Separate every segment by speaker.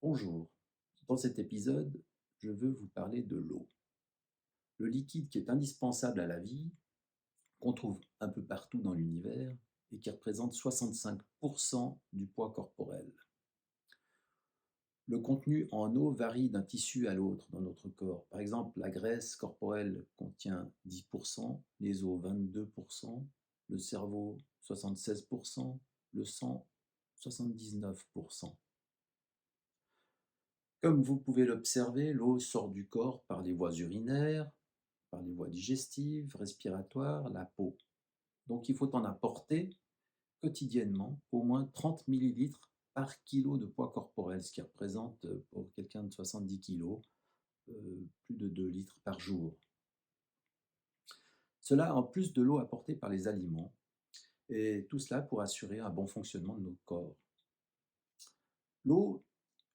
Speaker 1: Bonjour, dans cet épisode, je veux vous parler de l'eau. Le liquide qui est indispensable à la vie, qu'on trouve un peu partout dans l'univers et qui représente 65% du poids corporel. Le contenu en eau varie d'un tissu à l'autre dans notre corps. Par exemple, la graisse corporelle contient 10%, les os 22%, le cerveau 76%, le sang 79%. Comme vous pouvez l'observer, l'eau sort du corps par les voies urinaires, par les voies digestives, respiratoires, la peau. Donc il faut en apporter quotidiennement au moins 30 millilitres par kilo de poids corporel, ce qui représente pour quelqu'un de 70 kilos plus de 2 litres par jour. Cela en plus de l'eau apportée par les aliments, et tout cela pour assurer un bon fonctionnement de notre corps. L'eau,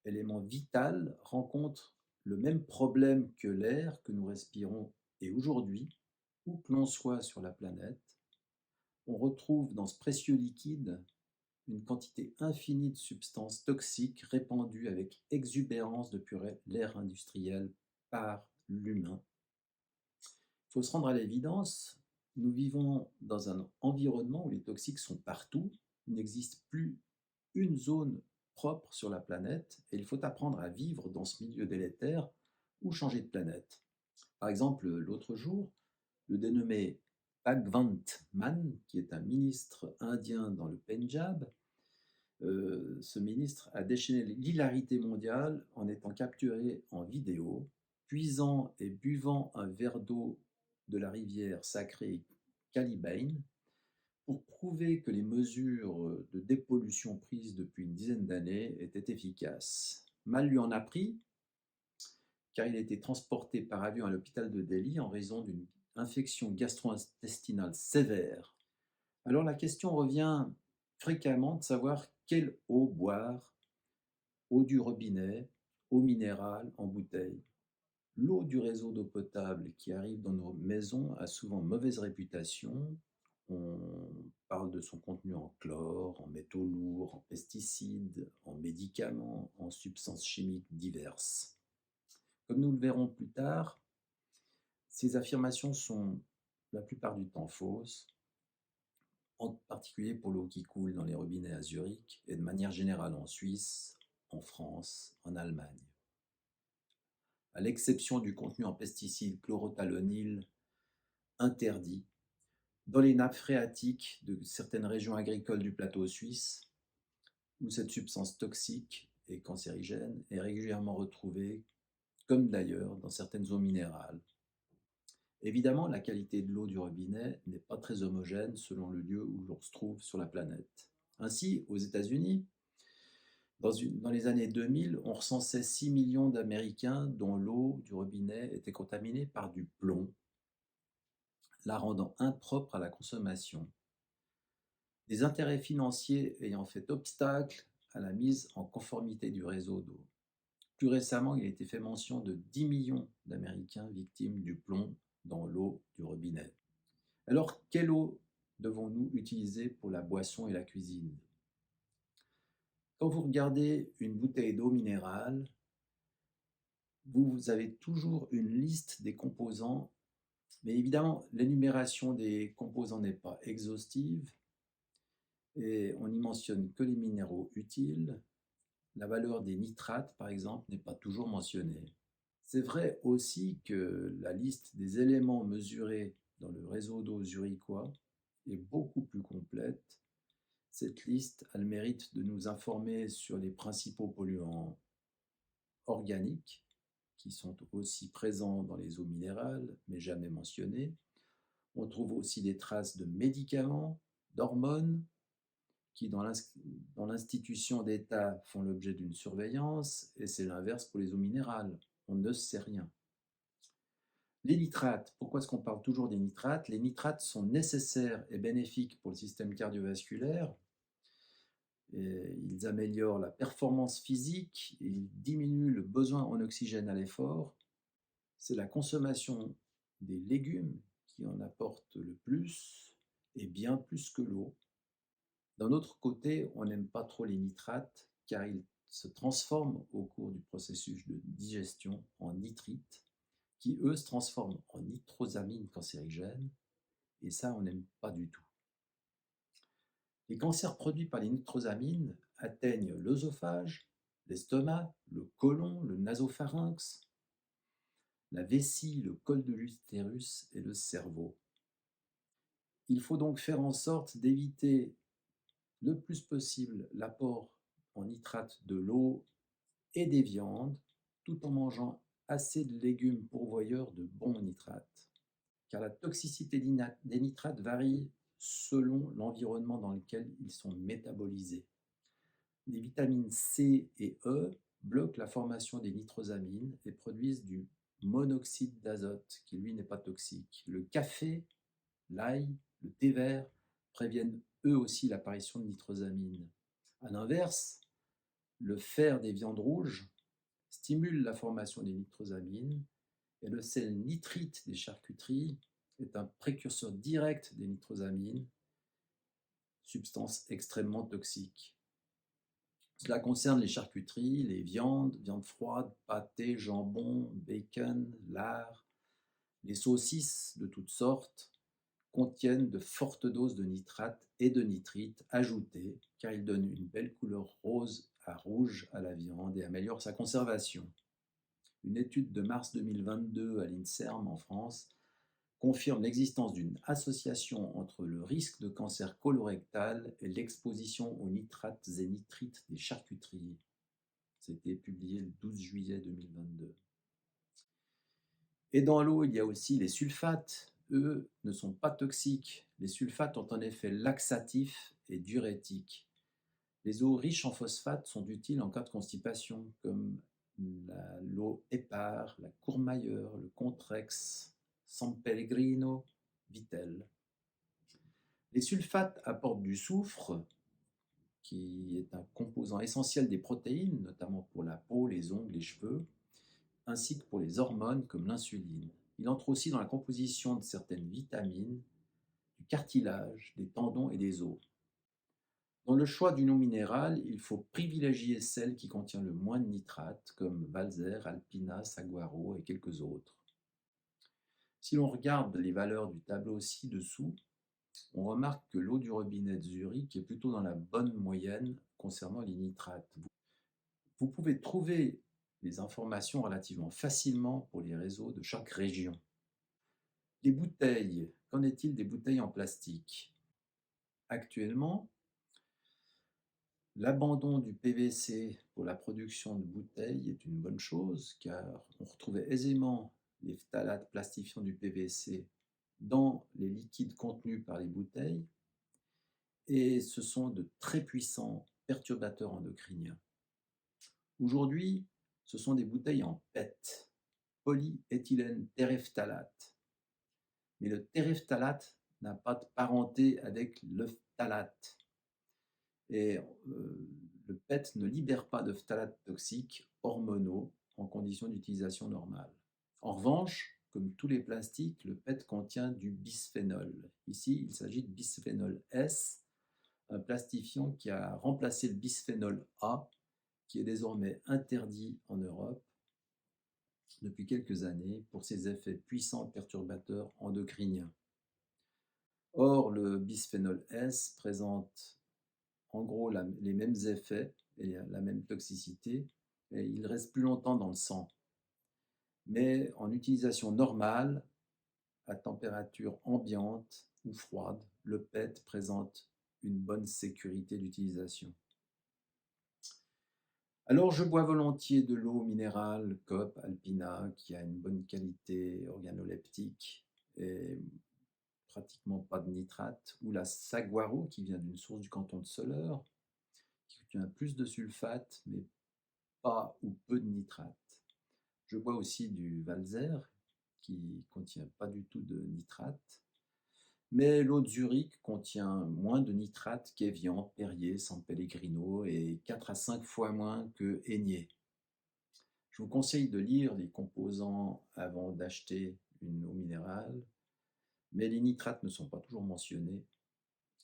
Speaker 1: élément vital, rencontre le même problème que l'air que nous respirons, et aujourd'hui, où que l'on soit sur la planète, on retrouve dans ce précieux liquide une quantité infinie de substances toxiques répandues avec exubérance depuis l'ère industrielle par l'humain. Il faut se rendre à l'évidence, nous vivons dans un environnement où les toxiques sont partout, il n'existe plus une zone propre sur la planète et il faut apprendre à vivre dans ce milieu délétère ou changer de planète. Par exemple, l'autre jour, le dénommé Bhagwant Mann, qui est un ministre indien dans le Pendjab, ce ministre a déchaîné l'hilarité mondiale en étant capturé en vidéo, puisant et buvant un verre d'eau de la rivière sacrée Kalibain pour prouver que les mesures de dépollution prises depuis une dizaine d'années étaient efficaces. Mal lui en a pris, car il a été transporté par avion à l'hôpital de Delhi en raison d'une infection gastro-intestinale sévère. Alors la question revient fréquemment de savoir quelle eau boire, eau du robinet, eau minérale, en bouteille. L'eau du réseau d'eau potable qui arrive dans nos maisons a souvent mauvaise réputation. On parle de son contenu en chlore, en métaux lourds, en pesticides, en médicaments, en substances chimiques diverses. Comme nous le verrons plus tard, ces affirmations sont la plupart du temps fausses, en particulier pour l'eau qui coule dans les robinets à Zurich et de manière générale en Suisse, en France, en Allemagne. À l'exception du contenu en pesticides chlorothalonil interdit, dans les nappes phréatiques de certaines régions agricoles du plateau suisse, où cette substance toxique et cancérigène est régulièrement retrouvée, comme d'ailleurs dans certaines eaux minérales. Évidemment, la qualité de l'eau du robinet n'est pas très homogène selon le lieu où l'on se trouve sur la planète. Ainsi, aux États-Unis, dans les années 2000, on recensait 6 millions d'Américains dont l'eau du robinet était contaminée par du plomb, la rendant impropre à la consommation. Des intérêts financiers ayant fait obstacle à la mise en conformité du réseau d'eau. Plus récemment, il a été fait mention de 10 millions d'Américains victimes du plomb dans l'eau du robinet. Alors, quelle eau devons-nous utiliser pour la boisson et la cuisine? Quand vous regardez une bouteille d'eau minérale, vous avez toujours une liste des composants, mais évidemment, l'énumération des composants n'est pas exhaustive et on n'y mentionne que les minéraux utiles. La valeur des nitrates, par exemple, n'est pas toujours mentionnée. C'est vrai aussi que la liste des éléments mesurés dans le réseau d'eau zurichois est beaucoup plus complète. Cette liste a le mérite de nous informer sur les principaux polluants organiques qui sont aussi présents dans les eaux minérales, mais jamais mentionnés. On trouve aussi des traces de médicaments, d'hormones, qui dans l'institution d'État font l'objet d'une surveillance, et c'est l'inverse pour les eaux minérales. On ne sait rien. Les nitrates, pourquoi est-ce qu'on parle toujours des nitrates? Les nitrates sont nécessaires et bénéfiques pour le système cardiovasculaire. Et ils améliorent la performance physique, ils diminuent le besoin en oxygène à l'effort. C'est la consommation des légumes qui en apporte le plus, et bien plus que l'eau. D'un autre côté, on n'aime pas trop les nitrates car ils se transforment au cours du processus de digestion en nitrites, qui eux se transforment en nitrosamines cancérigènes, et ça on n'aime pas du tout. Les cancers produits par les nitrosamines atteignent l'œsophage, l'estomac, le côlon, le nasopharynx, la vessie, le col de l'utérus et le cerveau. Il faut donc faire en sorte d'éviter le plus possible l'apport en nitrate de l'eau et des viandes, tout en mangeant assez de légumes pourvoyeurs de bons nitrates. Car la toxicité des nitrates varie selon l'environnement dans lequel ils sont métabolisés. Les vitamines C et E bloquent la formation des nitrosamines et produisent du monoxyde d'azote, qui lui n'est pas toxique. Le café, l'ail, le thé vert préviennent eux aussi l'apparition de nitrosamines. A l'inverse, le fer des viandes rouges stimule la formation des nitrosamines et le sel nitrite des charcuteries est un précurseur direct des nitrosamines, substance extrêmement toxique. Cela concerne les charcuteries, les viandes, viande froide, pâté, jambon, bacon, lard. Les saucisses de toutes sortes contiennent de fortes doses de nitrates et de nitrites ajoutés car ils donnent une belle couleur rose à rouge à la viande et améliorent sa conservation. Une étude de mars 2022 à l'INSERM en France confirme l'existence d'une association entre le risque de cancer colorectal et l'exposition aux nitrates et nitrites des charcuteries. C'était publié le 12 juillet 2022. Et dans l'eau, il y a aussi les sulfates. Eux ne sont pas toxiques. Les sulfates ont un effet laxatif et diurétique. Les eaux riches en phosphate sont utiles en cas de constipation, comme l'eau Épar, la Courmayeur, le Contrex, San Pellegrino, Vittel. Les sulfates apportent du soufre, qui est un composant essentiel des protéines, notamment pour la peau, les ongles, les cheveux, ainsi que pour les hormones comme l'insuline. Il entre aussi dans la composition de certaines vitamines, du cartilage, des tendons et des os. Dans le choix d'une eau minérale, il faut privilégier celle qui contient le moins de nitrates, comme Valser, Alpina, Saguaro et quelques autres. Si l'on regarde les valeurs du tableau ci-dessous, on remarque que l'eau du robinet de Zurich est plutôt dans la bonne moyenne concernant les nitrates. Vous pouvez trouver les informations relativement facilement pour les réseaux de chaque région. Les bouteilles, qu'en est-il des bouteilles en plastique? Actuellement, l'abandon du PVC pour la production de bouteilles est une bonne chose car on retrouvait aisément les phtalates plastifiants du PVC dans les liquides contenus par les bouteilles et ce sont de très puissants perturbateurs endocriniens. Aujourd'hui, ce sont des bouteilles en PET, polyéthylène terephthalate. Mais le terephthalate n'a pas de parenté avec le phtalate. Et le PET ne libère pas de phtalates toxiques hormonaux en conditions d'utilisation normale. En revanche, comme tous les plastiques, le PET contient du bisphénol. Ici, il s'agit de bisphénol S, un plastifiant qui a remplacé le bisphénol A, qui est désormais interdit en Europe depuis quelques années pour ses effets puissants perturbateurs endocriniens. Or, le bisphénol S présente en gros les mêmes effets et la même toxicité, et il reste plus longtemps dans le sang. Mais en utilisation normale, à température ambiante ou froide, le PET présente une bonne sécurité d'utilisation. Alors je bois volontiers de l'eau minérale Coop Alpina qui a une bonne qualité organoleptique et pratiquement pas de nitrate, ou la Saguaro qui vient d'une source du canton de Soleure, qui contient plus de sulfate mais pas ou peu de nitrate. Je bois aussi du Valser qui contient pas du tout de nitrate, mais l'eau de Zurich contient moins de nitrate qu'Evian, Perrier, San Pellegrino et 4 à 5 fois moins que Aigné. Je vous conseille de lire les composants avant d'acheter une eau minérale, mais les nitrates ne sont pas toujours mentionnés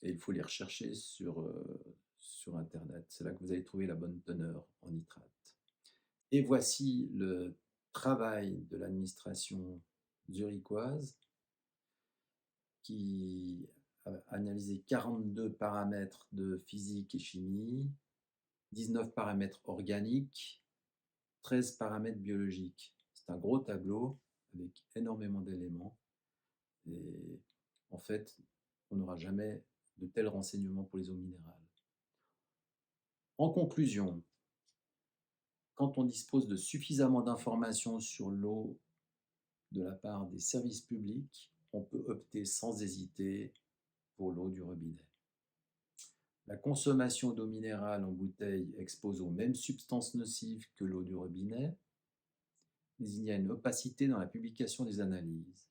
Speaker 1: et il faut les rechercher sur sur internet. C'est là que vous allez trouver la bonne teneur en nitrate. Et voici le travail de l'administration zurichoise qui a analysé 42 paramètres de physique et chimie, 19 paramètres organiques, 13 paramètres biologiques. C'est un gros tableau avec énormément d'éléments. Et en fait, on n'aura jamais de tels renseignements pour les eaux minérales. En conclusion, quand on dispose de suffisamment d'informations sur l'eau de la part des services publics, on peut opter sans hésiter pour l'eau du robinet. La consommation d'eau minérale en bouteille expose aux mêmes substances nocives que l'eau du robinet, mais il y a une opacité dans la publication des analyses.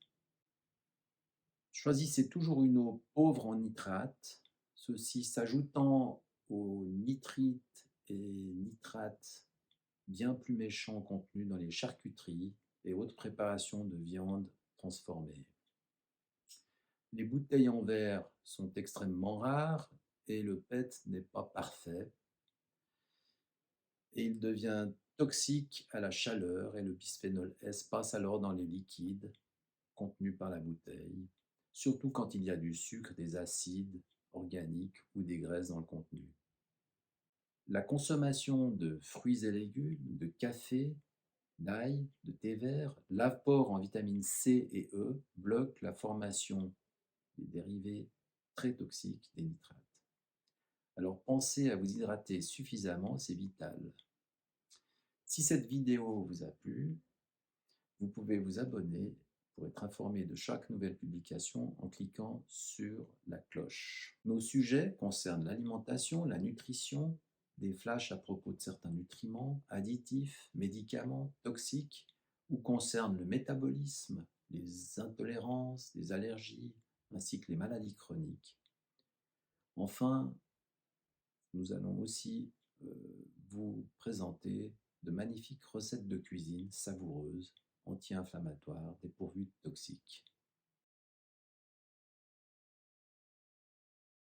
Speaker 1: Choisissez toujours une eau pauvre en nitrates, ceci s'ajoutant aux nitrites et nitrates bien plus méchants contenus dans les charcuteries et autres préparations de viande transformée. Les bouteilles en verre sont extrêmement rares et le PET n'est pas parfait. Et il devient toxique à la chaleur et le bisphénol S passe alors dans les liquides contenus par la bouteille, surtout quand il y a du sucre, des acides organiques ou des graisses dans le contenu. La consommation de fruits et légumes, de café, d'ail, de thé vert, l'apport en vitamines C et E bloque la formation des dérivés très toxiques des nitrates. Alors pensez à vous hydrater suffisamment, c'est vital. Si cette vidéo vous a plu, vous pouvez vous abonner pour être informé de chaque nouvelle publication en cliquant sur la cloche. Nos sujets concernent l'alimentation, la nutrition, des flashs à propos de certains nutriments, additifs, médicaments, toxiques, ou concernent le métabolisme, les intolérances, les allergies, ainsi que les maladies chroniques. Enfin, nous allons aussi vous présenter de magnifiques recettes de cuisine savoureuses, anti-inflammatoires, dépourvues de toxiques.